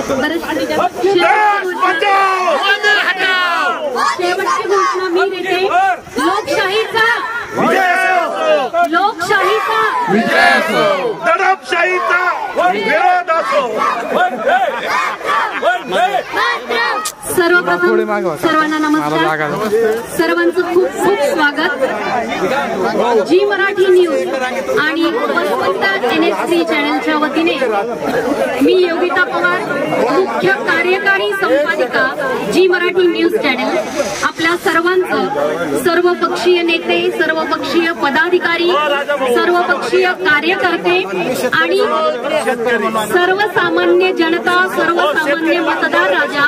शेवटची घोषणा मी देते, लोकशाहीचा विजय असो, दडपशाहीचा विरोध असो। सर्वप्रथम सर्वांना नमस्कार, सर्वांचं खूप खूप स्वागत। जी मराठी न्यूज आणि NS3 चॅनलच्या वतीने मी योगिता पवार, मुख्य कार्यकारी संपादिका जी मराठी न्यूज चॅनल, आपल्या सर्वांचं, सर्वपक्षीय नेते, सर्वपक्षीय पदाधिकारी, सर्वपक्षीय कार्यकर्ते आणि सर्वसामान्य जनता, सर्वसामान्य मतदार राजा,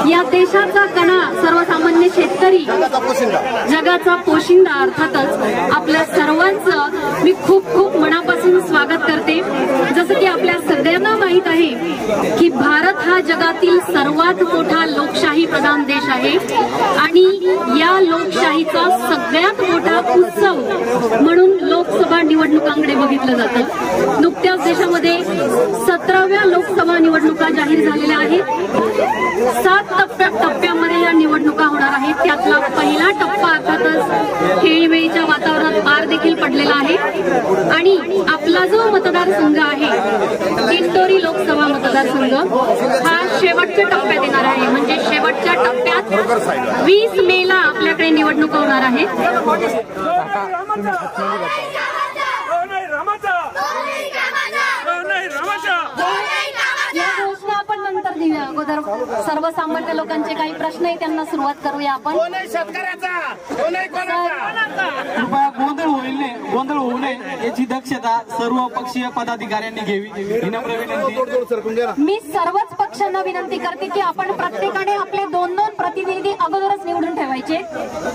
या देशाचा कणा, सर्वसामान्य शेतकरी, जगाचा पोशिंदा, अर्थातच आपल्या सर्वांचं मी खूप खूप मनापासून स्वागत करते। जसं की आपल्या सगळ्यांना माहित आहे की भारत हा जगातील सर्वात मोठा लोकशाही प्रधान देश आहे आणि या लोकशाहीचा सगळ्यात मोठा उत्सव म्हणून लोकसभा निवडणुकांकडे बघितलं जातं। नुकत्याच देशामध्ये 17व्या लोकसभा निवडणुका जाहीर झालेल्या आहेत। 7 टप्प्यामध्ये या निवडणुका होणार आहेत। त्यातला पहिला टप्पा अर्थातच खेळीमेळीच्या वातावरणात पार देखील पडलेला आहे आणि आपला जो मतदारसंघ आहे, दिंडोरी लोकसभा मतदारसंघ, हा शेवटच्या टप्प्यात येणार आहे। म्हणजे शेवटच्या टप्प्यात 20 मेला आपल्याकडे निवडणूक होणार आहे। आपण नंतर देऊया, अगोदर सर्वसामान्य लोकांचे काही प्रश्न आहे त्यांना सुरुवात करूया आपण। गोंधळ होऊ नये याची दक्षता सर्व पक्षीय पदाधिकाऱ्यांनी घ्यावी, विनम्र विनंती। मी सर्वच पक्षांना विनंती करते की आपण प्रत्येकाने आपले 2-2 प्रतिनिधी अगोदरच निवडून ठेवायचे,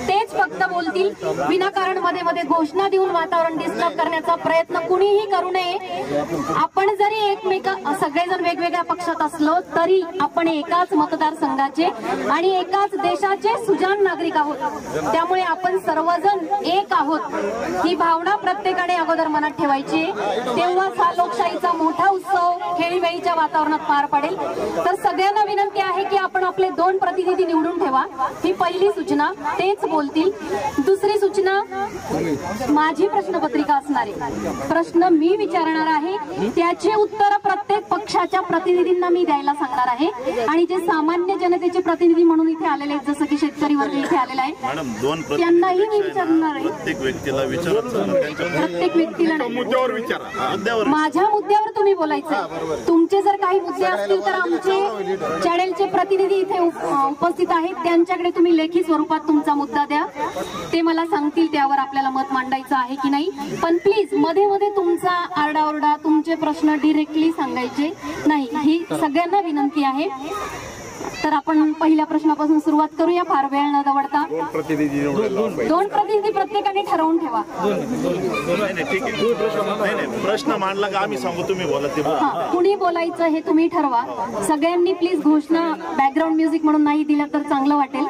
तेच फक्त बोलतील। विनाकारण मध्ये मध्ये घोषणा देऊन वातावरण डिस्टर्ब करण्याचा प्रयत्न कुणीही करू नये। आपण जरी सगळेजण वेगवेगळ्या पक्षात असलो तरी आपण एकाच मतदारसंघाचे आणि एकाच देशाचे सुजाण नागरिक आहोत, त्यामुळे आपण सर्वजण एक आहोत ही भावना प्रत्येकाने अगोदर मनात ठेवायची। तेव्हाच हा लोकशाहीचा मोठा उत्सव खेळीमेळीच्या वातावरणात पार पडेल। तर सगळ्यांना विनंती आहे की आपण आपले 2 प्रतिनिधी निवडून ठेवा, ही पहिली सूचना, तेच बोलतील। दुसरी सूचना, माझी प्रश्नपत्रिका असणार आहे, प्रश्न मी विचारणार आहे, त्याचे उत्तर प्रत्येक पक्षाच्या प्रतिनिधींना मी द्यायला सांगणार आहे आणि जे सामान्य जनतेचे प्रतिनिधी म्हणून इथे आलेले आहेत, जसं की शेतकरी वर्ग इथे आलेला आहे, त्यांनाही मी विचारणार आहे। प्रत्येक व्यक्तीला मुद्द्यावर विचारा, माझ्या मुद्द्यावर तुम्ही बोलायचं। तुमचे जर काही मुद्दे असतील तर आमचे चॅनेलचे प्रतिनिधी इथे उपस्थित आहेत, त्यांच्याकडे तुम्ही लेखी स्वरूपात तुमचा मुद्दा द्या, ते मला सांगतील त्यावर आपल्याला मत मांडायचं आहे की नाही। पण प्लीज मध्ये मध्ये तुमचा आरडाओरडा, तुमचे प्रश्न डिरेक्टली सांगायचे नाही, ही सगळ्यांना विनंती आहे। तर आपण पहिल्या प्रश्नापासून सुरुवात करूया, फार वेळ न दवडता। 2 प्रतिनिधी प्रत्येकाने ठरवून ठेवा। प्रश्न मांडला का आम्ही सांगू, तुम्ही बोला, कुणी बोलायचं हे तुम्ही ठरवा। सगळ्यांनी प्लीज घोषणा बॅकग्राऊंड म्युझिक म्हणून नाही दिलं तर चांगलं वाटेल,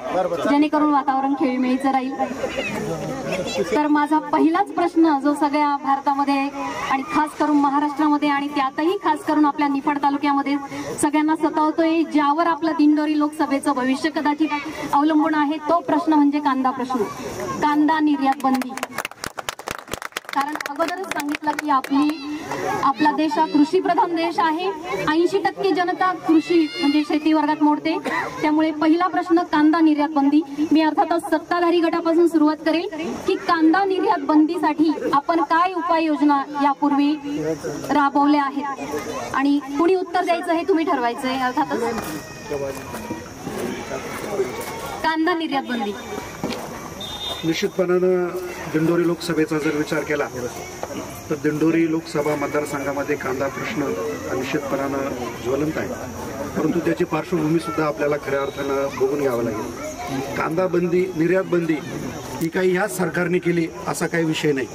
जेणेकरून वातावरण खेळीमेळीचं राहील। तर माझा पहिलाच प्रश्न जो सगळ्या भारतामध्ये आणि खास करून महाराष्ट्रामध्ये आणि त्यातही खास करून आपल्या निफाड तालुक्यामध्ये सगळ्यांना सतावतोय, ज्यावर आपला दिंडोरी लोकसभेचं भविष्य कदाचित अवलंबून आहे, तो प्रश्न म्हणजे कांदा प्रश्न, कांदा निर्यात बंदी। कारण अगोदरच सांगितलं की आपला देश हा कृषी प्रधान देश आहे, 80% जनता कृषी म्हणजे शेती वर्गात मोडते, त्यामुळे पहिला प्रश्न कांदा निर्यात बंदी। मी अर्थातच सत्ताधारी गटापासून सुरुवात करेल की कांदा निर्यात बंदीसाठी आपण काय उपाययोजना यापूर्वी राबवल्या आहेत आणि कुणी उत्तर द्यायचं हे तुम्ही ठरवायचं आहे। अर्थातच कांदा निर्यात बंदी, निश्चितपणानं दिंडोरी लोकसभेचा जर विचार केला तर दिंडोरी लोकसभा मतदारसंघामध्ये कांदा प्रश्न निश्चितपणानं ज्वलंत आहे, परंतु त्याची पार्श्वभूमी सुद्धा आपल्याला खऱ्या अर्थानं बघून घ्यावं लागेल। कांदा बंदी, निर्यात बंदी ही काही ह्याच सरकारने केली असा काही विषय नाही।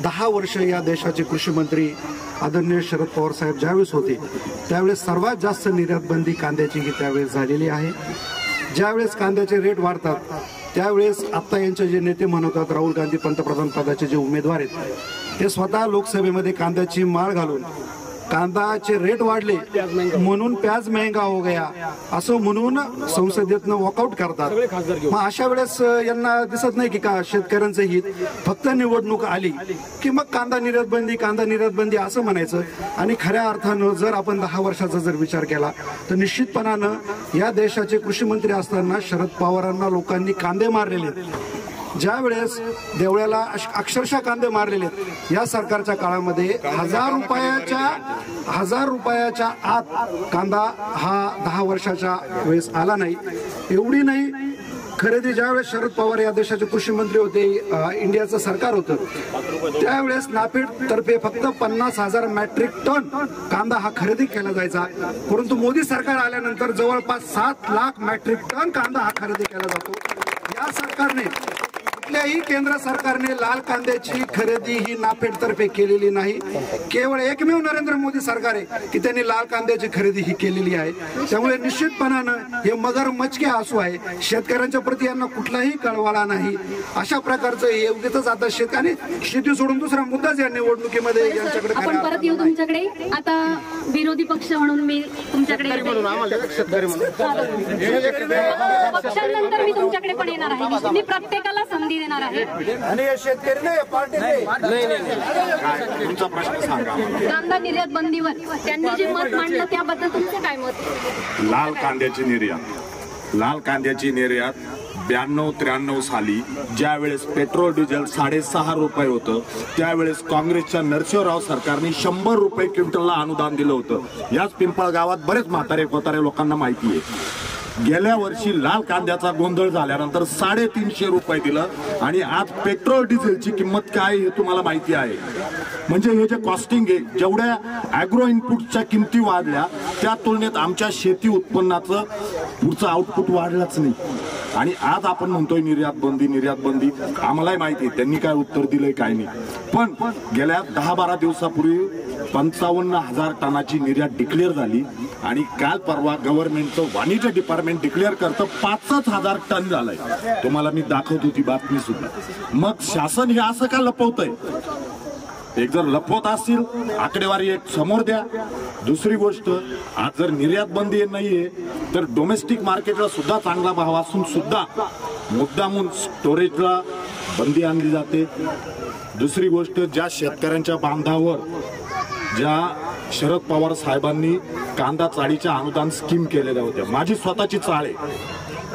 10 वर्ष या देशाचे कृषी मंत्री आदरणीय शरद पवार साहेब ज्यावेळेस होते त्यावेळेस सर्वात जास्त निर्यात बंदी कांद्याची ही त्यावेळेस झालेली आहे। ज्यावेळेस कांद्याचे रेट वाढतात त्यावेळेस आत्ता यांचे जे नेते म्हणतात, राहुल गांधी पंतप्रधान पदाचे जे उमेदवार आहेत, ते स्वतः लोकसभेमध्ये कांद्याची माळ घालून कांदाचे रेट वाढले म्हणून प्याज महंगा हो गया असं म्हणून संसदेतनं वॉकआउट करतात. मग अशा वेळेस यांना दिसत नाही की का शेतकऱ्यांचं हित, फक्त निवडणूक आली की मग कांदा निर्यात बंदी असं म्हणायचं. आणि खऱ्या अर्थानं जर आपण 10 वर्षाचा जर विचार केला तर निश्चितपणानं या देशाचे कृषी मंत्री असताना शरद पवारांना लोकांनी कांदे मारलेले, ज्या वेळेस देवळ्याला अक्षरशः कांदे मारलेले या सरकारच्या काळामध्ये 1000 रुपयाच्या आत कांदा हा 10 वर्षाच्या वेळेस आला नाही. एवढी नाही खरेदी ज्यावेळेस शरद पवार या देशाचे कृषी मंत्री होते, इंडियाचं सरकार होतं, त्यावेळेस नाफेड तर्फे फक्त 50,000 मेट्रिक टन कांदा हा खरेदी केला जायचा. परंतु मोदी सरकार आल्यानंतर जवळपास 7 लाख मेट्रिक टन कांदा हा खरेदी केला जातो. या सरकारने, कुठल्याही केंद्र सरकारने लाल कांद्याची खरेदी ही नाफेड तर्फे केलेली नाही. केवळ एकमेव नरेंद्र मोदी सरकार आहे की त्यांनी लाल कांद्याची खरेदी ही केलेली आहे. त्यामुळे निश्चितपणानं हे मगर मचके आसू आहे. शेतकऱ्यांच्या प्रति यांना कुठलाही कळवाळा नाही. अशा प्रकारचं हे उगीच आता शेतकरी शेती सोडून दुसरा मुद्दाच या निवडणुकीमध्ये यांच्याकडे. आपण परत येऊ तुमच्याकडे. आता विरोधी पक्ष म्हणून मी तुमच्याकडे पक्षांनंतर मी तुमच्याकडे पण येणार आहे. मी प्रत्येकाला संधी देणार आहे. आणि शेतकरी तुमचा प्रश्न सांगा. कांदा निर्यात बंदीवर त्यांनी जे मत मांडलं त्याबद्दल तुमचं काय मत? लाल कांद्याची निर्यात 92-93 साली ज्यावेळेस पेट्रोल डिझेल 6.5 रुपये होतं त्यावेळेस काँग्रेसच्या नरसिंहराव सरकारने 100 रुपये क्विंटलला अनुदान दिलं होतं. याच पिंपळगावात बरेच म्हातारे लोकांना माहिती आहे. गेल्या वर्षी लाल कांद्याचा गोंधळ झाल्यानंतर 350 रुपये दिलं आणि आज पेट्रोल डिझेलची किंमत काय हे तुम्हाला माहिती आहे. म्हणजे हे जे कॉस्टिंग आहे, जेवढ्या अॅग्रो इनपुटच्या किमती वाढल्या त्या तुलनेत आमच्या शेती उत्पन्नाचं पुढचं आउटपुट वाढलंच नाही. आणि आज आपण म्हणतोय निर्यात बंदी. आम्हालाही माहिती आहे त्यांनी काय उत्तर दिलंय काय नाही. पण गेल्या 10-12 दिवसापूर्वी 55,000 टनाची निर्यात डिक्लेअर झाली आणि काल परवा गव्हर्नमेंटचं वाणिज्य डिपार्टमेंट डिक्लेअर करतं 5,000 टन झालंय. तुम्हाला मी दाखवत होती बातमी सुद्धा. मग शासन हे असं का लपवतंय? एक जर लपवत असतील आकडेवारी एक समोर द्या. दुसरी गोष्ट, आज जर निर्यात बंदी नाहीये तर डोमेस्टिक मार्केटला सुद्धा चांगला भाव असून सुद्धा मुद्दामून स्टोरेजला बंदी आणली जाते. दुसरी गोष्ट, ज्या शेतकऱ्यांच्या बांधावर ज्या शरद पवार साहेबांनी कांदा चाळीच्या अनुदान स्कीम केलेल्या होत्या, माझी स्वतःची चाळ आहे,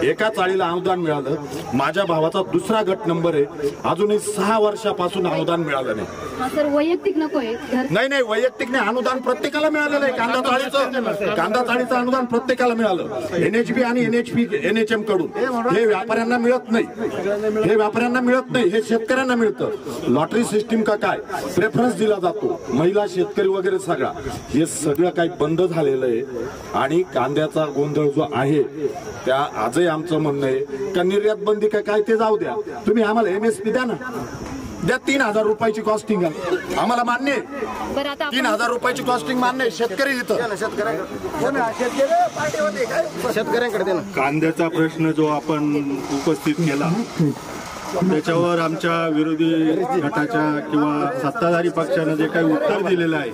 एका चाळीला अनुदान मिळालं. माझ्या भावाचा दुसरा गट नंबर आहे, अजूनही 6 वर्षापासून अनुदान मिळालं नाही. सर वैयक्तिक नकोय. नाही वैयक्तिक नाही, अनुदान प्रत्येकाला मिळालेलं आहे. कांदा चाळीचं अनुदान प्रत्येकाला मिळालं. NHB आणि NHM कडून. हे व्यापाऱ्यांना मिळत नाही, हे शेतकऱ्यांना मिळतं. लॉटरी सिस्टीम का काय प्रेफरन्स दिला जातो, महिला शेतकरी वगैरे सगळा, हे सगळं काही बंद झालेलं आहे. आणि कांद्याचा गोंधळ जो आहे त्या आजही आमचं म्हणणं आहे का निर्यात बंदी काय ते जाऊ द्या, तुम्ही आम्हाला MSP द्या ना, द्या. 3,000 रुपयाची कॉस्टिंग आहे, आम्हाला मान्य आहे. 3,000 रुपयाची कॉस्टिंग मान्य आहे. शेतकरी इथं शेतकऱ्यांकडे ना. कांद्याचा प्रश्न जो आपण उपस्थित केला त्याच्यावर आमच्या विरोधी गटाच्या किंवा सत्ताधारी पक्षानं जे काही उत्तर दिलेलं आहे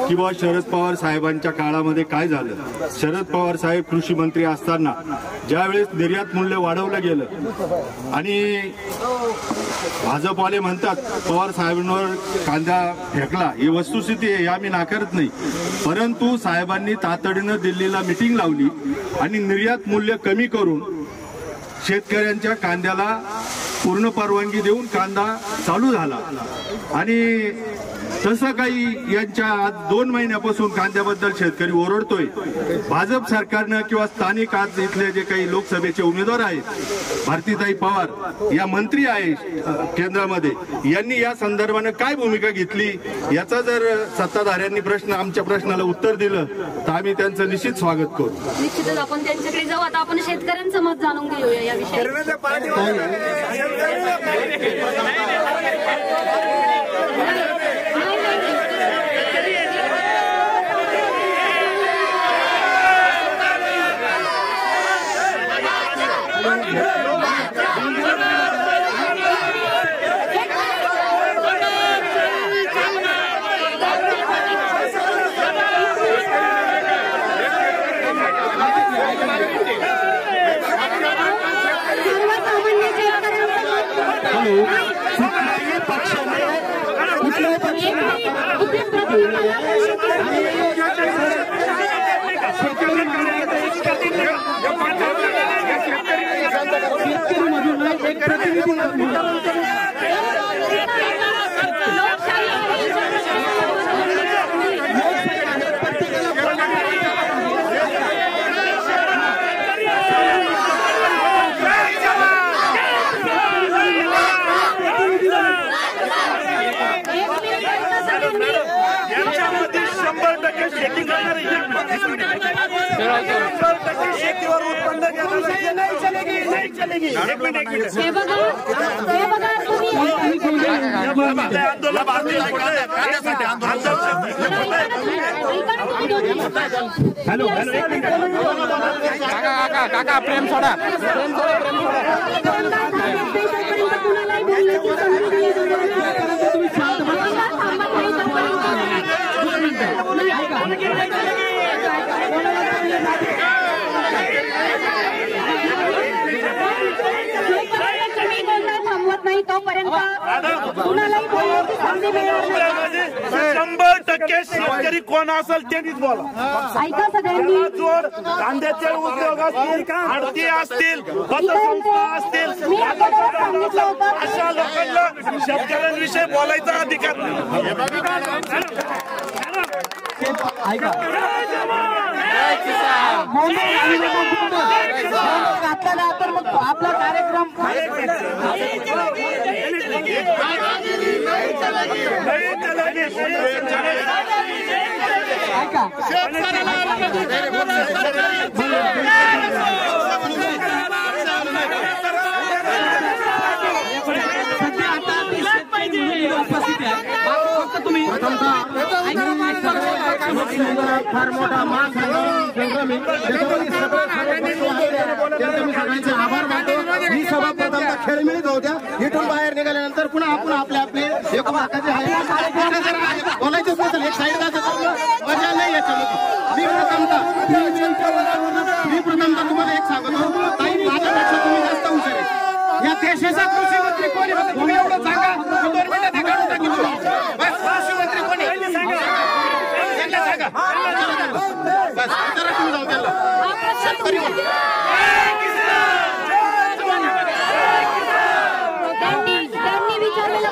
किंवा शरद पवार साहेबांच्या काळामध्ये काय झालं. शरद पवार साहेब कृषी मंत्री असताना ज्यावेळेस निर्यात मूल्य वाढवलं गेलं आणि भाजपवाले म्हणतात पवार साहेबांवर कांदा फेकला, ही वस्तुस्थिती आहे, आम्ही नाकारत नाही. परंतु साहेबांनी तातडीनं दिल्लीला मिटिंग लावली आणि निर्यात मूल्य कमी करून शेतकऱ्यांच्या कांद्याला पूर्ण परवानगी देऊन कांदा चालू झाला. आणि तसं काही यांच्या आज 2 महिन्यापासून कांद्याबद्दल शेतकरी ओरडतोय. भाजप सरकारनं किंवा स्थानिक आज इथले जे काही लोकसभेचे उमेदवार आहेत, भारतीताई पवार या मंत्री आहे केंद्रामध्ये, यांनी या संदर्भानं काय भूमिका घेतली याचा जर सत्ताधाऱ्यांनी आमच्या प्रश्नाला उत्तर दिलं तर आम्ही त्यांचं निश्चित स्वागत करू. निश्चितच आपण त्यांच्याकडे जाऊ. आता आपण शेतकऱ्यांचं मत जाणून घेऊया या विषयावर. झाले कुठल्याही पक्षाने कुठल्याही शेतकरीमधून एक प्रतिनिधी शेतीवर उत्पन्न नाही चलेगी हे बघा हॅलो काका प्रेम सोडा थांबवत नाही तोपर्यंत कुणालाही बोलण्याची संधी मिळणार नाही. 100% शेतकरी कोण असेल त्यांनीच बोला. ऐका सगळ्यांनी जोड कांद्याचे उद्योग असतील आडती असतील पतसंस्था असतील अशा लोकांना शेतकऱ्यांविषयी बोलायचा अधिकार नाही. ऐका आपल्याला तर मग आपला कार्यक्रम ऐका फार मोठा मान सगळ्यांचे आभार मानतो. ही सभा प्रथमतः खेळमेळीत होत्या. इथून बाहेर निघाल्यानंतर पुन्हा आपण आपले एक वाकाचे आहे बोलायचंच नसेल एक साईड मजा नाही याच्यामध्ये. मी प्रथमतः तुम्हाला एक सांगतो ताई माझ्यापेक्षा तुम्ही जास्त हुशार आहे. या देशाचा कृषी मंत्री कोणी होते तुम्ही एवढं सांगा 2 मिनिटात काढून टाकी बस. कृषी मंत्री कोणी त्यांना सांगा बस जरा तुम्ही जाऊ त्याला त्यांनी विचारलेला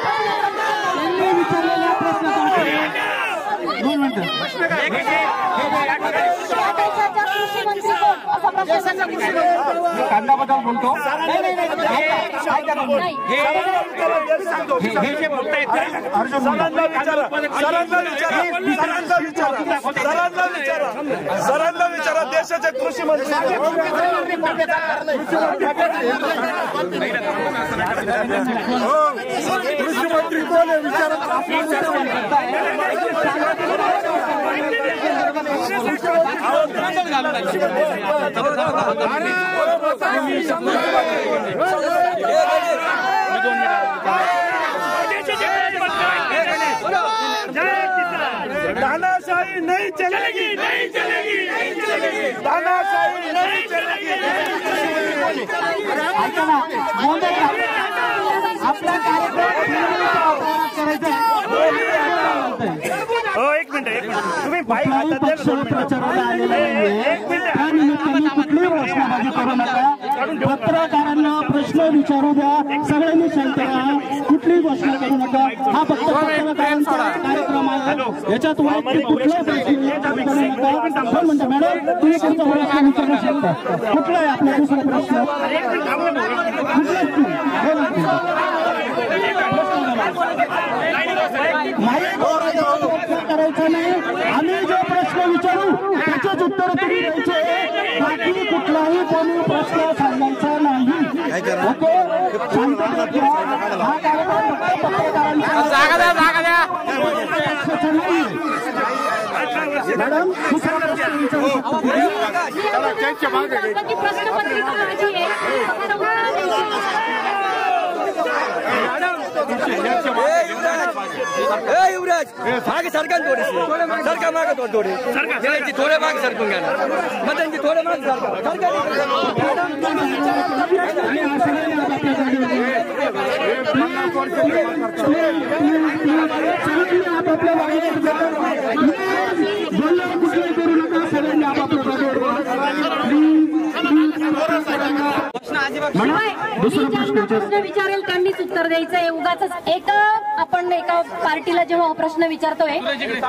प्रश्न कांद्याबद्दल बोलतो सरांना विचारा देशाचे कृषी मंत्री कृषी मंत्री कोण आहे विचारा. तानाशाही नहीं चलेगी, नहीं चलेगी, नहीं चलेगी. तानाशाही नहीं चलेगी. आपला एक मिनिट तुम्ही बाईक पक्ष प्रचाराला आलेला नाहीये. त्या निमित्ताने कुठलीही घोषणाबाजी करू नका. पत्रकारांना प्रश्न विचारू द्या. सगळ्यांनी शांत राहा. कुठलीही घोषणा करू नका. हा फक्त पत्रकारांचा कार्यक्रम आहे. याच्यात वैयक्तिक कुठलाही प्रश्न करू नका. 2 मिनिटं मॅडम तुम्ही तुमचा प्रश्न विचारू शकता. कुठला आहे आपला दुसरा प्रश्न करायचा नाही. आम्ही जो प्रश्न विचारू त्याचेच उत्तर तुम्ही द्यायचे. बाकी कुठलाही कोणी प्रश्न सांगायचा नाही. ओके शांततेत घ्या. हा कार्यक्रम फक्त पत्रकारांचा नाही. मॅडम दुसरा प्रश्न विचारू युवराज मागे सरकार थोडे सरकार मागे थोडे थोडे मागे सरकून घ्या मग त्यांची थोडे मागे सरकार आपापल्या बोलणं कुठलंही करू नका. सगळ्यांनी आपापल्या प्रश्न विचारेल त्यांनीच उत्तर द्यायचंय. उगाच आपण एका पार्टीला जेव्हा प्रश्न विचारतोय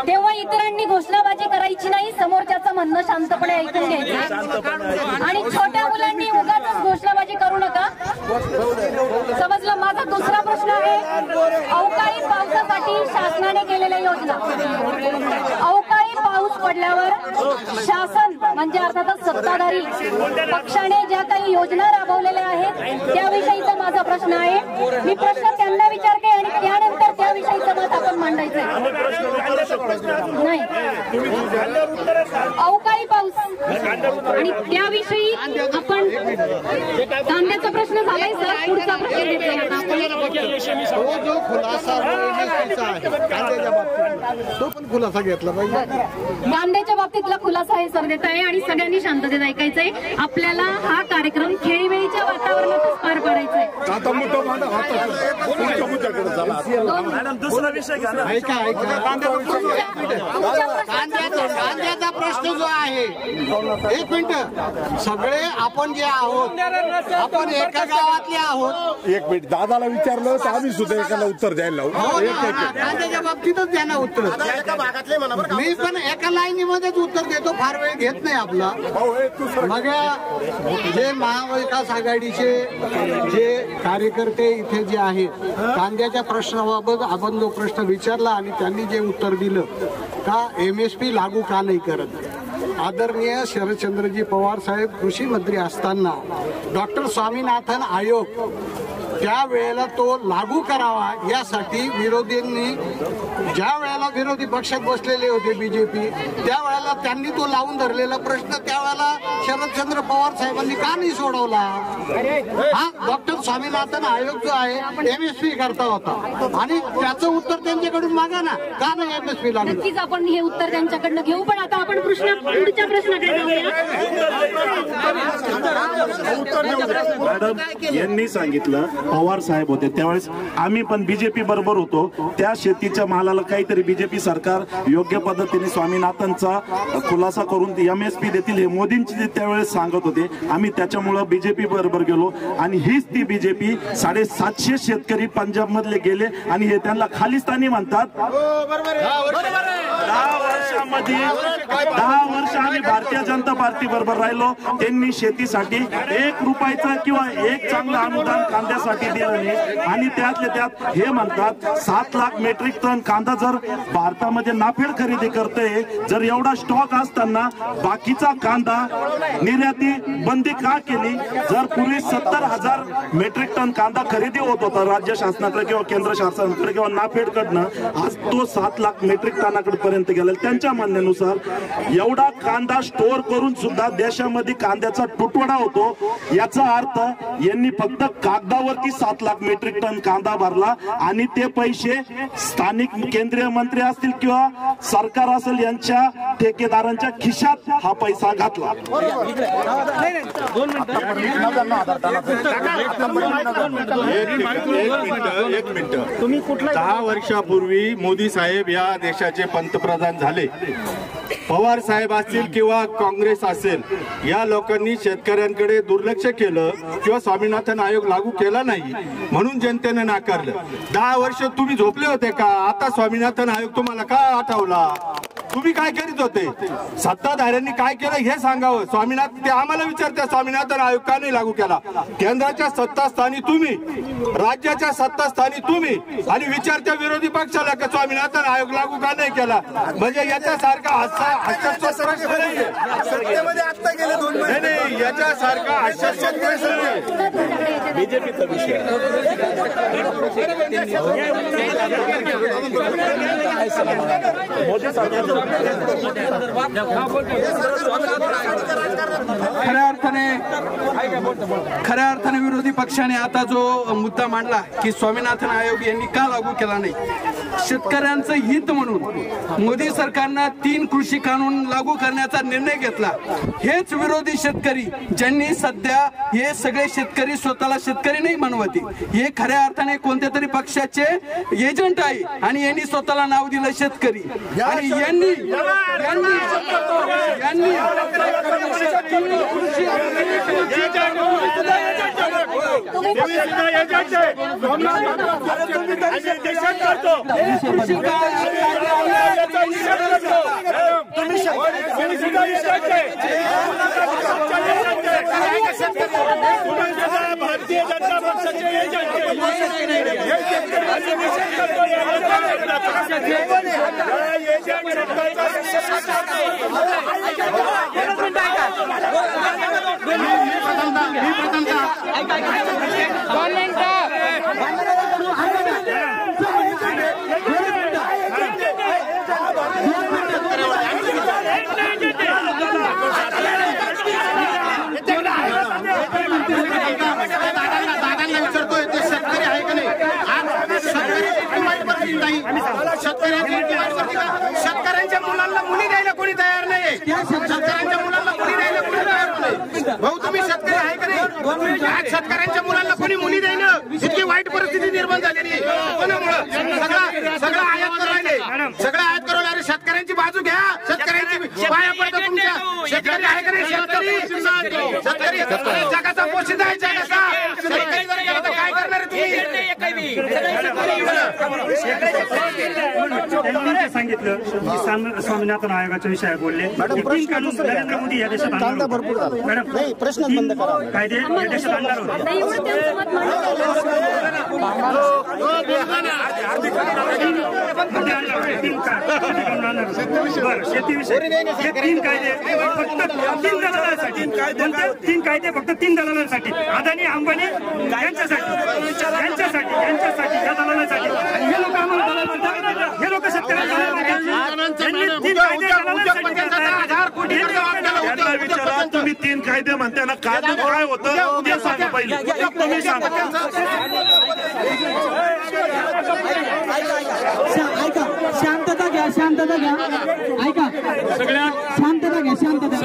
तेव्हा इतरांनी घोषणाबाजी करायची नाही. समोरच्याचं म्हणणं शांतपणे ऐकून घ्यायचं आणि छोट्या मुलांनी उगाच घोषणाबाजी करू नका. समजलं. माझा दुसरा प्रश्न आहे अवकाळी पावसासाठी शासनाने केलेल्या योजना. अवकाळी पाऊस पडल्यावर शासन म्हणजे अर्थातच सत्ताधारी पक्षाने ज्या काही योजना राबवलेल्या आहेत त्याविषयीचा माझा प्रश्न आहे. मी प्रश्न त्यांना विचारते आणि त्यानंतर त्याविषयीचं मत आपण मांडायचंय. नाही, अवकाळी पाऊस आणि त्याविषयी आपण कांद्याचा प्रश्न झालाय सर. पुढचा प्रश्न घेतला जो खुलासा तो पण खुलासा घेतला पाहिजे. कांद्याच्या बाबतीतला खुलासा हे सर देत आहे आणि सगळ्यांनी शांततेत ऐकायचंय. आपल्याला हा कार्यक्रम खेळीमेळीच्या वातावरणातच पार पाडायचा आहे. दुसरा विषय घ्या ना. कांद्याचा प्रश्न जो आहे, एक मिनिट, सगळे आपण जे आहोत आपण एका गावातले आहोत. एक मिनिट, दादाला विचारलं तर आम्ही सुद्धा एकाला उत्तर द्यायला लावू. कांद्याच्या बाबतीतच द्या उत्तर. मी पण एका लाईनीमध्येच उत्तर देतो, फार वेळ घेत नाही आपला. मग जे महाविकास आघाडीचे जे कार्यकर्ते इथे जे आहेत कांद्याच्या प्रश्नाबाबत आपण जो प्रश्न विचारला आणि त्यांनी जे उत्तर दिलं का MSP लागू का नाही करत. आदरणीय शरदचंद्रजी पवार साहेब कृषी मंत्री असताना डॉक्टर स्वामीनाथन आयोग त्यावेळेला तो लागू करावा यासाठी विरोधींनी, ज्या वेळेला विरोधी पक्षात बसलेले होते BJP त्यावेळेला त्यांनी तो लावून धरलेला प्रश्न त्यावेळेला शरदचंद्र पवार साहेबांनी का नाही सोडवला. हा डॉक्टर स्वामीनाथन आयोग जो आहे MSP करता होता आणि त्याचं उत्तर त्यांच्याकडून मागा ना, का नाही MSP लागू. नक्कीच आपण हे उत्तर त्यांच्याकडनं घेऊ. पण आता आपण पुढच्या प्रश्नाकडे जाऊया. मॅडम यांनी सांगितलं पवार साहेब होते त्यावेळेस आम्ही पण BJP बरोबर होतो. त्या शेतीच्या मालाला काहीतरी BJP सरकार योग्य पद्धतीने स्वामीनाथनचा खुलासा करून MSP देतील हे मोदींची त्यावेळेस सांगत होते. आम्ही त्याच्यामुळं BJP बरोबर गेलो आणि हीच ती BJP 750 शेतकरी पंजाब मधले गेले आणि हे त्यांना खालिस्तानी म्हणतात. 10 वर्ष आम्ही भारतीय जनता पार्टी बरोबर राहिलो. त्यांनी शेतीसाठी 1 रुपयाचा किंवा 1 चांगलं अनुदान कांद्यासाठी दिलं नाही आणि त्यातले त्यात हे म्हणतात 7 लाख मेट्रिक टन कांदा जर भारतामध्ये नाफेड खरेदी करते, जर एवढा स्टॉक असताना बाकीचा कांदा निर्याती बंदी का केली. जर पूर्वी 70,000 मेट्रिक टन कांदा खरेदी होत होता राज्य शासनाकडे किंवा केंद्र शासनाकडे किंवा नाफेडकडनं, आज तो 7 लाख मेट्रिक टनाकडे पर्यंत गेला. त्यांच्या म्हणण्यानुसार एवढा कांदा स्टोअर करून सुद्धा देशामध्ये कांद्याचा तुटवडा होतो. याचा अर्थ यांनी फक्त कागदावरती 7 लाख मेट्रिक टन कांदा भरला आणि ते पैसे स्थानिक केंद्रीय मंत्री असतील किंवा सरकार असेल यांच्या ठेकेदारांच्या खिशात हा पैसा घातला. एक मिनिट, तुम्ही 10 वर्षापूर्वी मोदी साहेब या देशाचे पंतप्रधान झाले. पवार साहेब असतील किंवा काँग्रेस असेल या लोकांनी शेतकऱ्यांकडे दुर्लक्ष केलं किंवा स्वामीनाथन आयोग लागू केला नाही म्हणून जनतेने नाकारलं. 10 वर्ष तुम्ही झोपले होते का. आता स्वामीनाथन आयोग तुम्हाला का आठवला. तुम्ही काय करीत होते. सत्ताधाऱ्यांनी काय केलं हे सांगावं. स्वामीनाथन ते आम्हाला विचारते स्वामीनाथन आयोग का नाही लागू केला. केंद्राच्या सत्तास्थानी तुम्ही, राज्याच्या सत्तास्थानी तुम्ही आणि विचारत्या विरोधी पक्षाला का स्वामीनाथन आयोग लागू का नाही केला. म्हणजे याच्यासारखा हास्यास्पद प्रश्न नाही, याच्यासारखा हास्यास्पद प्रश्न नाही. बीजेपीचा विषय मोदी सरकारचं खऱ्या अर्थाने विरोधी पक्षाने आता जो मुद्दा मांडला की स्वामीनाथन आयोग यांनी का लागू केला नाही, शेतकऱ्यांचं हित म्हणून मोदी सरकारनं 3 कृषी कानून लागू करण्याचा निर्णय घेतला. हेच विरोधी शेतकरी ज्यांनी सध्या हे सगळे शेतकरी स्वतःला शेतकरी नाही म्हणवते, हे खऱ्या अर्थाने कोणत्या तरी पक्षाचे एजंट आहे आणि यांनी स्वतःला नाव दिलं शेतकरी. आणि यांनी भारतीय जनता पक्षाचे शेतकऱ्यांच्या मुलांना मुली द्यायला कोणी तयार नाही. शेतकऱ्यांच्या मुलांना मुली द्यायला कोणी तयार नाही. भाऊ तुम्ही शेतकरी आहे का नाही? आज शेतकऱ्यांच्या मुलांना कोणी मुली द्यायला इतकी वाईट परिस्थिती निर्माण झालेली कोणामुळे? सगळं आयात करू राहिले, सगळं आयात करू लागले. शेतकऱ्यांची बाजू घ्या, शेतकऱ्यांची पाया पडतं तुमच्या. शेतकरी आहे का नाही? शेतकरी जगाचा पोशिंदा आहे, जगाचा. शेतकरी जर गेला तर काय करणार तुम्ही? त्यांनी सांगितलं की स्वामीनाथन आयोगाच्या विषयावर बोलले. 3 कानून नरेंद्र मोदी या देशात आणणार होते. मॅडम प्रश्न बंद करा. कायदे या देशात आणणार होते. शेतीविषयी 3 कायदे फक्त 3 दलालांसाठी. 3 कायदे फक्त 3 दलालांसाठी. अदानी अंबानी यांच्यासाठी या दलालांसाठी. हे लोक आम्हाला हे लोक शेतकऱ्यांना विचारा. तुम्ही 3 कायदे म्हणता ना, कायदे काय होतं उद्या सांगा पहिले. तुम्ही सांगा. ऐका, शांतता घ्या, शांतता घ्या. ऐका, सगळ्यात शांतता घ्या, शांतता.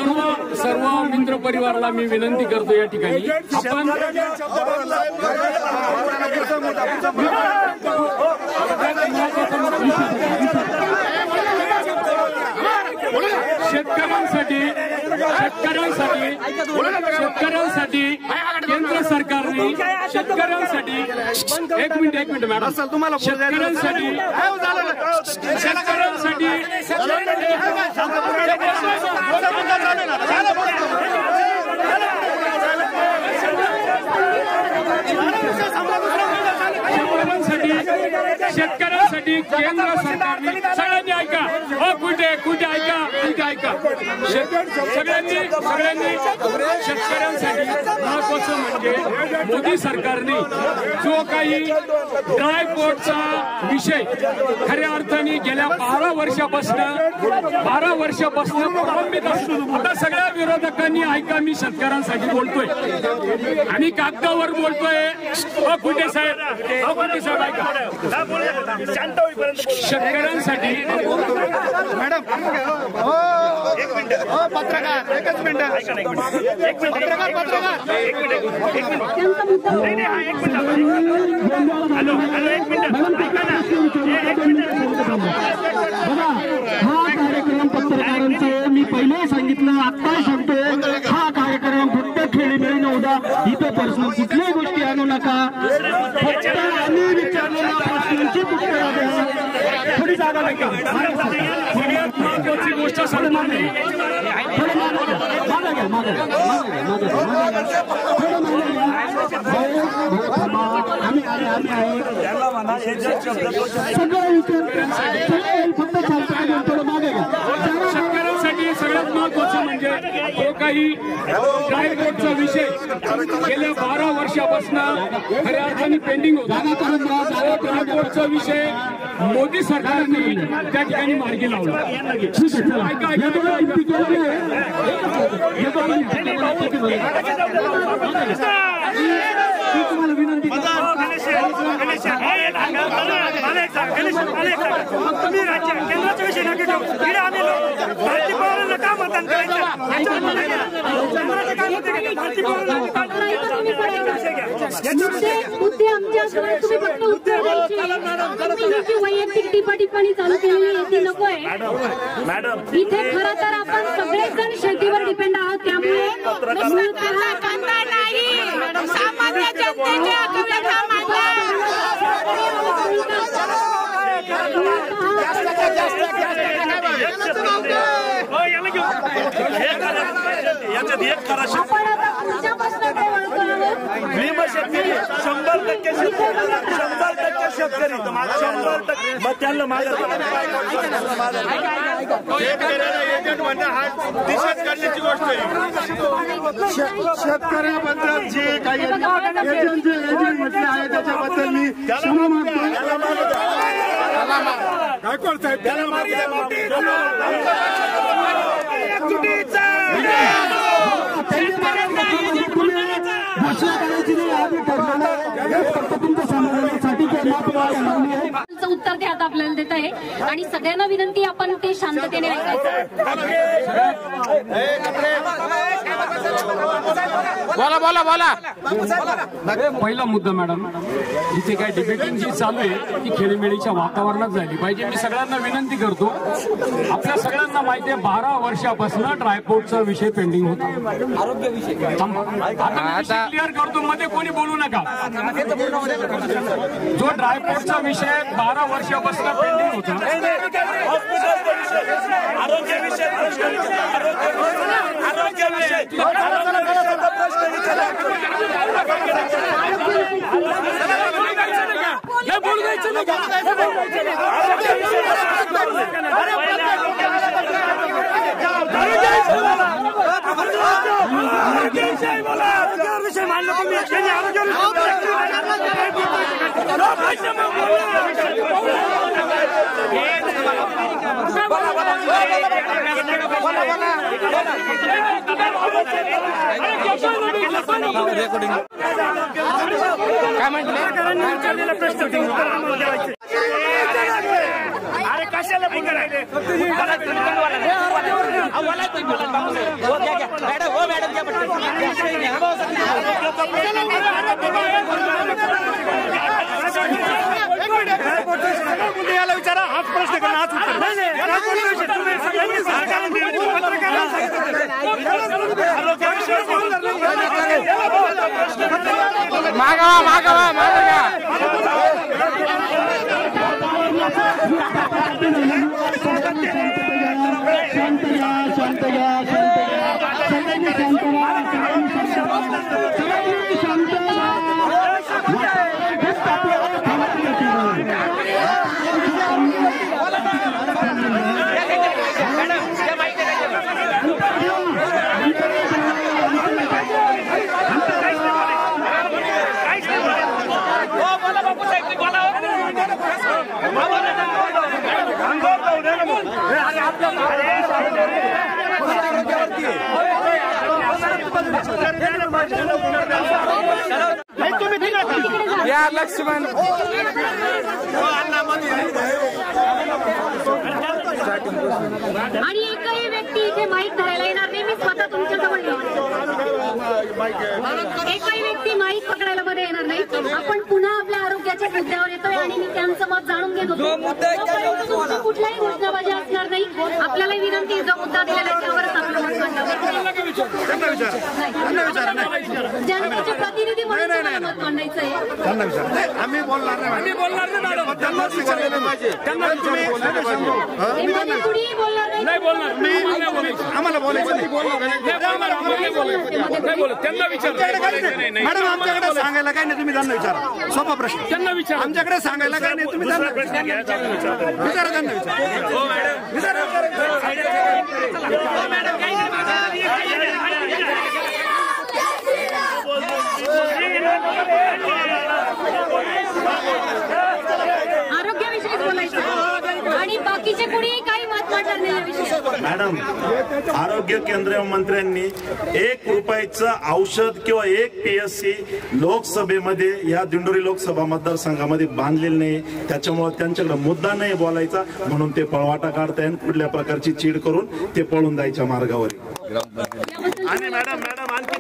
सर्व मित्र परिवाराला मी विनंती करतो या ठिकाणी आपण शेतकऱ्यांसाठी केंद्र सरकारने शेतकऱ्यांसाठी एक मिनिट मॅडम, शेतकऱ्यांसाठी शेतकऱ्यांसाठी केंद्र सरकारने सगळ्यांनी ऐका, कुठे ऐका सगळ्यांनी शेतकऱ्यांसाठी महत्वाचं म्हणजे मोदी सरकारने जो काही ड्रायपोर्टचा विषय खऱ्या अर्थाने गेल्या 12 वर्षापासून प्रलंबित असतो. आता सगळ्या विरोधकांनी ऐका, मी शेतकऱ्यांसाठी बोलतोय आणि कागदावर बोलतोय. कुठे साहेब ऐका, शेतकऱ्यांसाठी मॅडम एक मिनिट, पत्रकार एकच मिनिट, बघा, हा कार्यक्रम पत्रकारांचा मी पहिले सांगितलं, आता सांगतोय, हा कार्यक्रम फक्त खेळीमेळी नव्हता. इथं पर्सनल कुठल्याही गोष्टी आणू नका. फक्त आम्ही विचारलेल्या प्रश्नांची उत्तरं द्या. थोडी जागा नाही का? सगळ्यात महत्वाची गोष्ट सन्मान शेतकऱ्यांसाठी सगळ्यात महत्वाचं म्हणजे जो काही ड्रायपोर्टचा विषय गेल्या 12 वर्षापासून खऱ्या अर्थाने पेंडिंग होता. ड्रायपोर्टचा ड्रायपोर्टचा विषय मोदी सरकारने त्या ठिकाणी मार्गी लावला. ऐका तुम्ही राज्य केंद्राचा विषय नका घेऊ. इकडे आम्ही भारतीय पवारांना का मतदान करायचं? मुद्दे आमच्याकडे तुम्ही फक्त उत्तर द्यायची वैयक्तिक टिप्पणी चालू केलेली ती नको आहे. इथे खरं तर आपण सगळेच जण शेतीवर डिपेंड आहोत. त्यामुळे सामान्य जनतेच्या शेतकरी 100% शेतकरी मग त्यांना एजंट म्हणणं हा दिशाच करण्याची गोष्ट आहे. शेतकऱ्याबद्दल जे काही एजंट म्हटले आहे त्याच्याबद्दल मी क्षमा मागतो. गायकवाड साहेब त्याला उत्तर द्या आता आपल्याला देत आहे आणि सगळ्यांना विनंती आपण ते शांततेने ऐकायचं. बोला बोला बोला. पहिला मुद्दा मॅडम, इथे काय डिबेटिंग जी चालू आहे ती खेळीमेळीच्या वातावरणात झाली पाहिजे. मी सगळ्यांना विनंती करतो, आपल्या सगळ्यांना माहिती आहे 12 वर्षापासून ड्रायपोर्टचा विषय पेंडिंग होता. आरोग्य विषय क्लिअर करतो, मध्ये कोणी बोलू नका. जो ड्रायपोर्टचा विषय 12 वर्षापासून पेंडिंग होता, आरोग्य विषय काय म्हटलं प्रश्न अरे कशाला मॅडम याला विचारा, हाच प्रश्न करा, हाच मागावा मागावा मागा. या लक्ष्मण आणि एकही व्यक्ती इथे माईक धरायला येणार नाही. मी स्वतः तुमच्याजवळ येणार, एकही व्यक्ती माईक पकडायला मध्ये येणार नाही. आपण पुन्हा आपल्या आरोग्याच्या मुद्द्यावर येतोय आणि मी त्यांचं मत जाणून घेत होतो. कुठल्याही घोषणाबाजी असणार नाही. आपल्याला विनंती, जो मुद्दा दिलेला आहे त्यावरच आपलं मत मांडावं. जनतेचे प्रतिनिधी म्हणून तुम्हाला मत मांडायचं आहे. आम्ही बोलणार नाही, आम्ही बोलणार नाही मॅडम. त्यांना विचारलेलं पाहिजे, त्यांना कुणीही बोलणार नाही. आम्हाला बोलायचं नाही. त्यांना विचार मॅडम, आमच्याकडे सांगायला काय नाही, तुम्ही त्यांना विचारा. सोपा प्रश्न. त्यांना विचारा. आमच्याकडे सांगायला काय नाही, तुम्ही त्यांना विचारा. त्यांना विचारा. कुणीही काही मत मांडणार नाही या विषयावर. मॅडम, आरोग्य केंद्रीय मंत्र्यांनी 1 रुपयाचं औषध किंवा 1 PSC लोकसभेमध्ये या दिंडोरी लोकसभा मतदारसंघामध्ये बांधलेलं नाही. त्याच्यामुळे त्यांच्याकडे मुद्दा नाही बोलायचा म्हणून ते पळवाटा काढताय. कुठल्या प्रकारची चीड करून ते पळून जायच्या मार्गावर. आणि मॅडम आणखी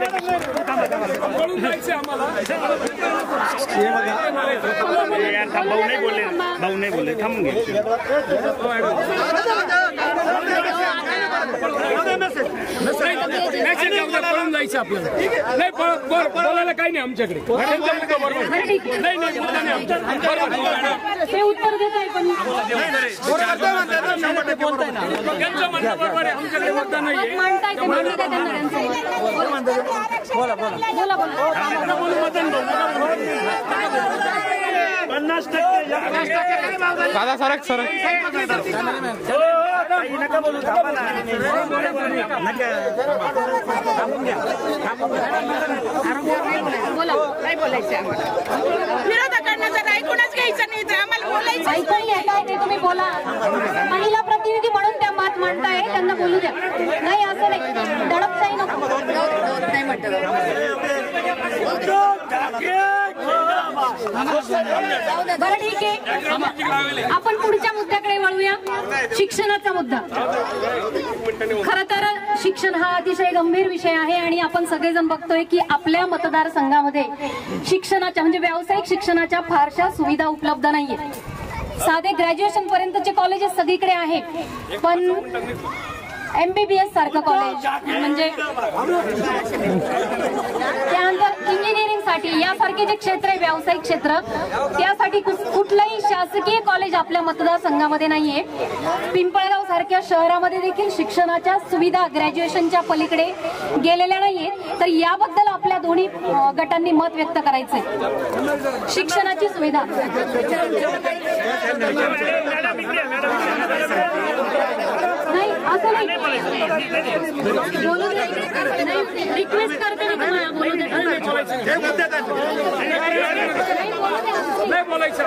भाऊ नाही बोलले थांबून घे. पळून जायचं आपल्याला नाही बोलायला काही नाही आमच्याकडे. ते उत्तर देत आहे पण त्यांचं म्हणणं बरोबर आहे. आमच्याकडे मुद्दा नाही मांडताय ते मांडू द्या त्यांना त्यांचं मत. बोला बोला बोला. 50% दादा सरक नका बोलू. बोला काय बोलायचं आम्हाला. विरोधकांना जर ऐकूनच घ्यायचं नाही तर आम्हाला बोलायचं. ऐकून घ्यायचं ते तुम्ही बोला. महिला प्रतिनिधी म्हणून त्या मत मांडताय त्यांना बोलू द्या. नाही असं नाही दडपशाही नको. नाही म्हणत बरं ठीक आहे. आपण पुढच्या मुद्द्याकडे वळूया. शिक्षणाचा मुद्दा. खरं तर शिक्षण हा अतिशय गंभीर विषय आहे आणि आपण सगळेजण बघतोय की आपल्या मतदारसंघामध्ये शिक्षणाच्या म्हणजे व्यावसायिक शिक्षणाच्या फारशा सुविधा उपलब्ध नाहीये. साधे ग्रॅज्युएशन पर्यंतचे कॉलेजेस सगळीकडे आहे पण MBBS सारखं कॉलेज म्हणजे त्यानंतर इंजिनिअरिंग साठी यासारखे जे क्षेत्र आहे व्यावसायिक क्षेत्र त्यासाठी कुठलंही शासकीय कॉलेज आपल्या मतदारसंघामध्ये नाहीये. पिंपळगाव सारख्या शहरामध्ये देखील शिक्षणाच्या सुविधा ग्रॅज्युएशनच्या पलीकडे गेलेल्या नाहीयेत. तर याबद्दल आपल्या दोन्ही गटांनी मत व्यक्त करायचंय. शिक्षणाची सुविधा नाही असं नाही बोलू दे. रिक्वेस्ट करते ना तुम्हाला बोलू दे. नाही बोलायचं.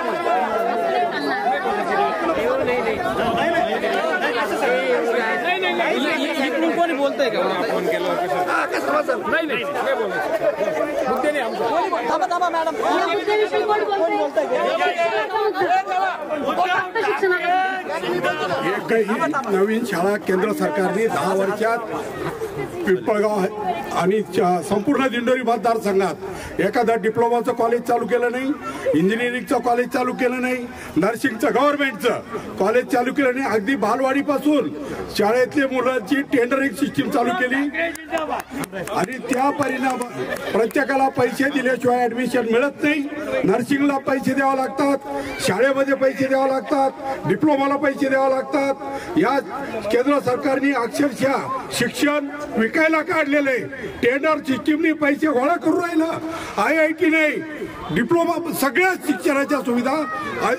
कोणी बोलतंय का फोन केला नाही मुद्दे नाही आमचा. मॅडम मुद्द्याविषयी कोण बोलतंय. एकही नवीन शाळा केंद्र सरकारने 10 वर्षात पिंपळगाव आणि संपूर्ण दिंडोरी मतदारसंघात एखादं डिप्लोमाचं कॉलेज चालू केलं नाही, इंजिनिअरिंगचं कॉलेज चालू केलं नाही, नर्सिंगचं गव्हर्नमेंटचं कॉलेज चालू केलं नाही. अगदी बालवाडीपासून शाळेतले मुलांची टेंडरिंग सिस्टीम चालू केली आणि त्या परिणाम प्रत्येकाला पैसे दिल्याशिवाय ऍडमिशन मिळत नाही. नर्सिंगला पैसे द्यावे लागतात, शाळेमध्ये पैसे द्यावे लागतात, डिप्लोमाला पैसे द्यावे लागतात. या केंद्र सरकारने अक्षरशः शिक्षण विकायला काढलेले. टेंडर सिस्टीमनी पैसे गोळा करून राहिलं. IIT नाही, डिप्लोमा सगळ्या शिक्षणाच्या सुविधा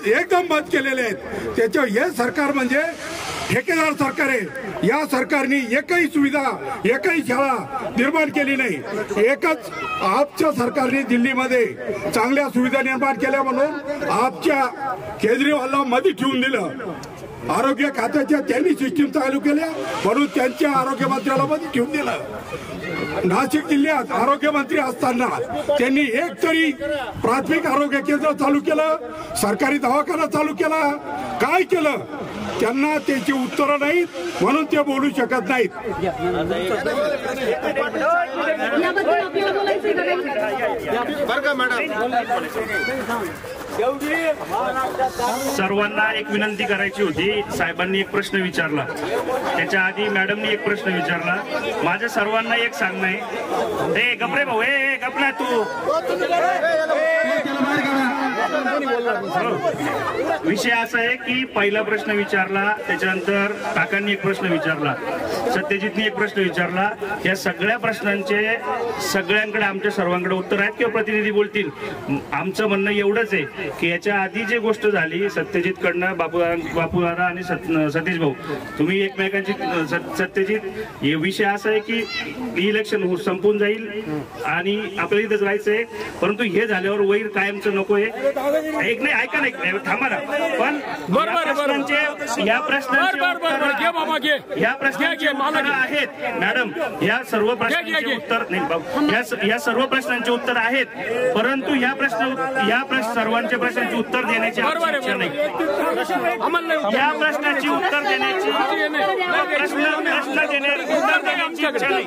एकदम बंद केलेल्या आहेत. त्याच्या हे सरकार म्हणजे ठेकेदार सरकार आहे. या सरकारने एकही सुविधा एकही शाळा निर्माण केली नाही. एकच आपच्या सरकारने दिल्लीमध्ये चांगल्या सुविधा निर्माण केल्या म्हणून आपच्या केजरीवालला मध्ये ठेवून दिलं. आरोग्य खात्याच्या त्यांनी सिस्टीम चालू केल्या म्हणून त्यांच्या आरोग्य मंत्र्याला मध्ये ठेवून दिलं. नाशिक जिल्ह्यात आरोग्यमंत्री असताना त्यांनी एक तरी प्राथमिक आरोग्य केंद्र चालू केलं, सरकारी दवाखाना चालू केला? काय केलं? त्यांना त्याची उत्तरं नाहीत म्हणून ते बोलू शकत नाहीत. सर्वांना एक विनंती करायची होती. साहेबांनी एक प्रश्न विचारला, त्याच्या आधी मॅडमनी एक प्रश्न विचारला. माझ्या सर्वांना एक सांगणं आहे. ए गपरे भाऊ, ए गपना तू. विषय असा आहे की पहिला प्रश्न विचारला, त्याच्यानंतर काकांनी एक प्रश्न विचारला, सत्यजितनी एक प्रश्न विचारला. या सगळ्या प्रश्नांचे सगळ्यांकडे आमच्या सर्वांकडे उत्तर आहेत किंवा प्रतिनिधी बोलतील. आमचं म्हणणं एवढंच आहे की याच्या आधी जी गोष्ट झाली सत्यजित कडनं बापूदादा आणि सतीश भाऊ, तुम्ही एकमेकांची सत्यजित विषय असा आहे की इलेक्शन संपून जाईल आणि आपल्याला इथंच राहायचंय, परंतु हे झाल्यावर वैर कायमचं नको आहे. एक नाही ऐका नाही थांबा ना पण या प्रश्नांचे उत्तर आहेत मॅडम या सर्व प्रश्नांचे उत्तर नाही या सर्व प्रश्नांचे उत्तर आहेत परंतु सर्वांच्या प्रश्नांची उत्तर देण्याची आवश्यकता नाही या प्रश्नाची उत्तर देण्याची उत्तर देण्याची इच्छा नाही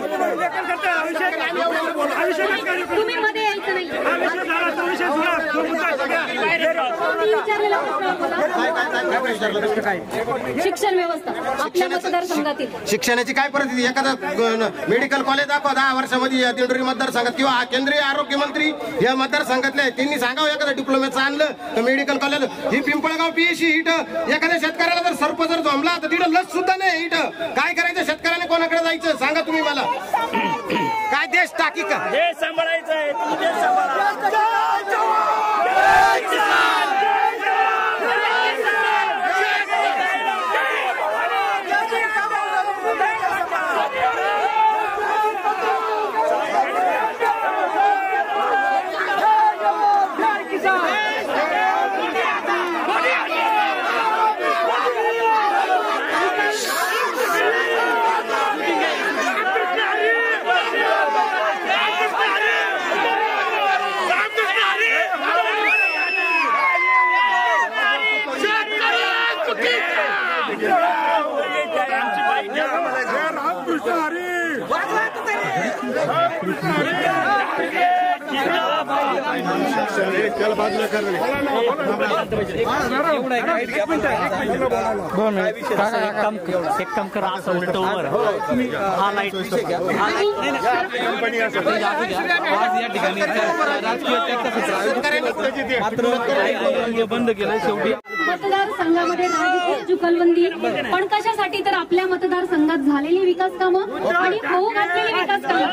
तुम्ही मध्ये यायचं नाही शिक्षण व्यवस्था आपल्या मतदारसंघातील शिक्षणाची काय परिस्थिती एखादा मेडिकल कॉलेज दाखवा 10 वर्षामध्ये या दिंडोरी मतदारसंघात किंवा केंद्रीय आरोग्य मंत्री या मतदारसंघातले त्यांनी सांगावं एखादं डिप्लोमेचं आणलं तर मेडिकल कॉलेज ही पिंपळगाव पीएससी इथं एखाद्या शेतकऱ्याला जर सर्प जर जमला तर तिथं लस सुद्धा नाही इथं काय करायचं शेतकऱ्याने कोणाकडे जायचं सांगा तुम्ही मला काय देश टाकी का हे सांभाळायचं आहे तुम्ही देश सांभाळा एक काम करा असं उलट वर हा लाईट आज या ठिकाणी मात्र बंद केलं शेवटी मतदारसंघामध्ये राजकीय जुगलबंदी पण कशासाठी तर आपल्या मतदारसंघात झालेली विकास कामं आणि होऊ घातलेली विकास कामं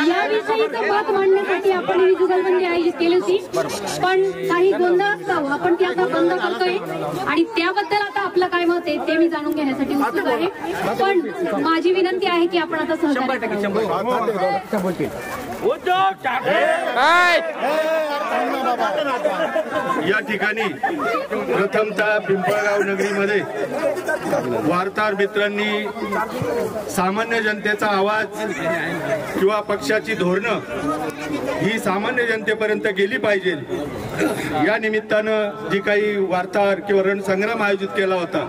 याविषयीचं मत मांडण्यासाठी आपण ही जुगलबंदी आयोजित केली होती पण काही गोंधळ असताना आपण ती आता बंद करतोय आणि त्याबद्दल आता आपलं काय मत आहे ते मी जाणून घेण्यासाठी उत्सुक आहे पण माझी विनंती आहे की आपण आता सहकार्य या ठिकाणी प्रथमतः पिंपळगाव नगरीमध्ये वार्ताहर मित्रांनी सामान्य जनतेचा आवाज किंवा पक्षाची धोरणं ही सामान्य जनतेपर्यंत गेली पाहिजे या निमित्तानं जी काही वार्ताहर किंवा रणसंग्राम आयोजित केला होता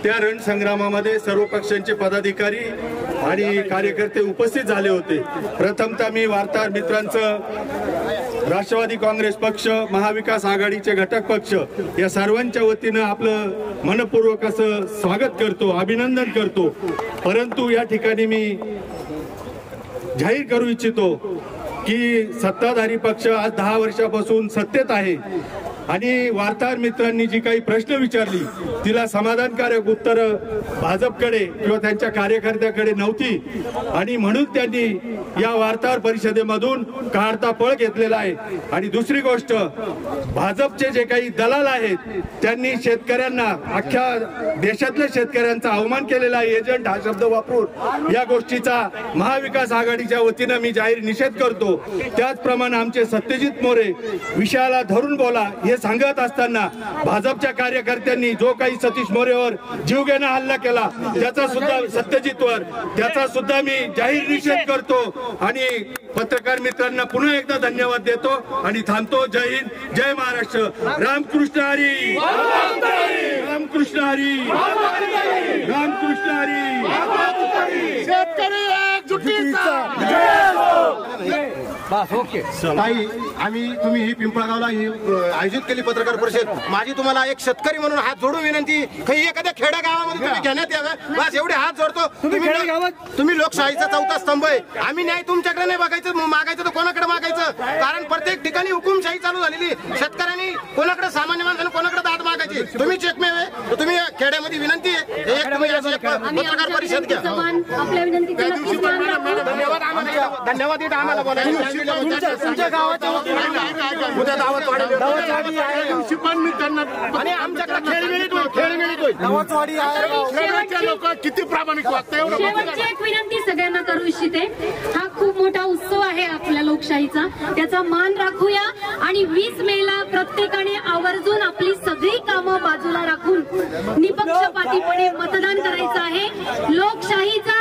त्या रणसंग्रामामध्ये सर्व पक्षांचे पदाधिकारी आणि कार्यकर्ते उपस्थित झाले होते। प्रथमतः मी वार्ताहर मित्रांचं राष्ट्रवादी काँग्रेस पक्ष महाविकास आघाडीचे घटक पक्ष या सर्वांच्या वतीनं आपलं मनपूर्वक असं स्वागत करतो अभिनंदन करतो। परंतु या ठिकाणी मी जाहीर करू इच्छितो की सत्ताधारी पक्ष आज 10 वर्षापासून सत्तेत आहे आणि वार्ताहर मित्रांनी जी काही प्रश्न विचारली तिला समाधानकारक उत्तर भाजपकडे किंवा त्यांच्या कार्यकर्त्याकडे नव्हती आणि म्हणून त्यांनी या वार्ताहर परिषदेमधून काढता पळ घेतलेला आहे। आणि दुसरी गोष्ट भाजपचे जे काही दलाल आहेत त्यांनी शेतकऱ्यांना अख्ख्या देशातल्या शेतकऱ्यांचा अवमान केलेला आहे एजंट हा शब्द वापरून या गोष्टीचा महाविकास आघाडीच्या वतीनं मी जाहीर निषेध करतो। त्याचप्रमाणे आमचे सत्यजित मोरे विषयाला धरून बोला हे सांगत असताना भाजपच्या कार्यकर्त्यांनी जो काही सतीश मोरेवर जीवघेणा हल्ला केला त्याचा सुद्धा सत्यजितवर त्याचा सुद्धा मी जाहीर निषेध करतो आणि पत्रकार मित्रांना पुन्हा एकदा धन्यवाद देतो आणि थांबतो। जय हिंद जय महाराष्ट्र रामकृष्ण हरी रामकृष्ण हरी रामकृष्ण हरी शेतकरी एकजुटीचा बस ओके ताई तुम्ही ही पिंपळगावला ही आयोजित केली पत्रकार परिषद माझी तुम्हाला एक शेतकरी म्हणून हात जोडून विनंती काही एखाद्या खेड्या गावामध्ये तुम्ही घेण्यात यावं बस एवढे हात जोडतो। तुम्ही लोकशाहीचा चौथा स्तंभ आहे आम्ही न्याय तुमच्याकडे नाही बघायचं मागायचं तर कोणाकडे मागायचं कारण प्रत्येक ठिकाणी हुकुमशाही चालू झालेली शेतकऱ्यांनी कोणाकडे सामान्य माणसाने कोणाकडे दाद मागायची तुम्ही चेकमेव आहे तुम्ही खेड्यामध्ये विनंती आहे एक पत्रकार परिषद घ्या आपल्या विनंतीचा धन्यवाद धन्यवाद आम्हाला बोलायला तुमच्या गावाच्या उद्या दावत वाढवली पण मी त्यांना आणि आमच्याकडे खेळ मिळतोय किती प्रामाणिक वाटतं शेवटची एक विनंती सगळ्यांना करू इच्छिते हा खूप मोठा उत्सव आहे आहे आपल्या लोकशाहीचा, त्याचा मान राखूया आणि 20 मेला प्रत्येकाने आवर्जून आपली सगळी कामं बाजूला राखून निपक्षपातीपणे मतदान करायचं आहे. लोकशाहीचा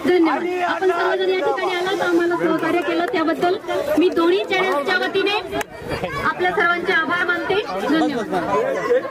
धन्यवाद. आपण सर्वजण या ठिकाणी आलात, आम्हाला सहकार्य केलं त्याबद्दल मी दोन्ही चॅनल्सच्या वतीने आपल्या सर्वांचे आभार मानते. धन्यवाद.